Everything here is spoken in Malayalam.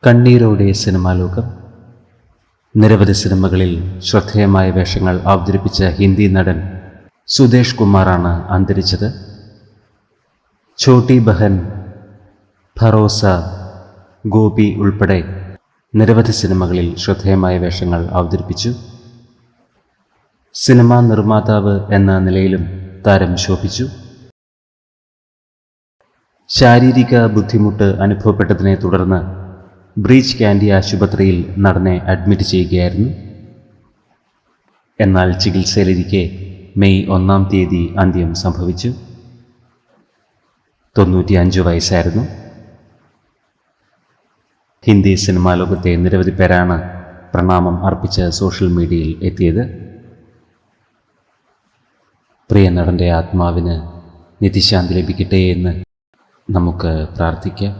കണ്ണീരോടെ സിനിമാ ലോകം. നിരവധി സിനിമകളിൽ ശ്രദ്ധേയമായ വേഷങ്ങൾ അവതരിപ്പിച്ച ഹിന്ദി നടൻ സുദേശ് കുമാറാണ് അന്തരിച്ചത്. ഛോട്ടി ബഹൻ, ഭറോസ, ഗോപി ഉൾപ്പെടെ നിരവധി സിനിമകളിൽ ശ്രദ്ധേയമായ വേഷങ്ങൾ അവതരിപ്പിച്ചു. സിനിമാ നിർമ്മാതാവ് എന്ന നിലയിലും താരം ശോഭിച്ചു. ശാരീരിക ബുദ്ധിമുട്ട് അനുഭവപ്പെട്ടതിനെ തുടർന്ന് ബ്രീച്ച് കാൻഡി ആശുപത്രിയിൽ നടനെ അഡ്മിറ്റ് ചെയ്യുകയായിരുന്നു. എന്നാൽ ചികിത്സയിലിരിക്കെ മെയ് 1-ാം തീയതി അന്ത്യം സംഭവിച്ചു. 95 വയസ്സായിരുന്നു. ഹിന്ദി സിനിമാ ലോകത്തെ നിരവധി പേരാണ് പ്രണാമം അർപ്പിച്ച് സോഷ്യൽ മീഡിയയിൽ എത്തിയത്. പ്രിയ നടൻ്റെ ആത്മാവിന് നിത്യശാന്തി ലഭിക്കട്ടെ എന്ന് നമുക്ക് പ്രാർത്ഥിക്കാം.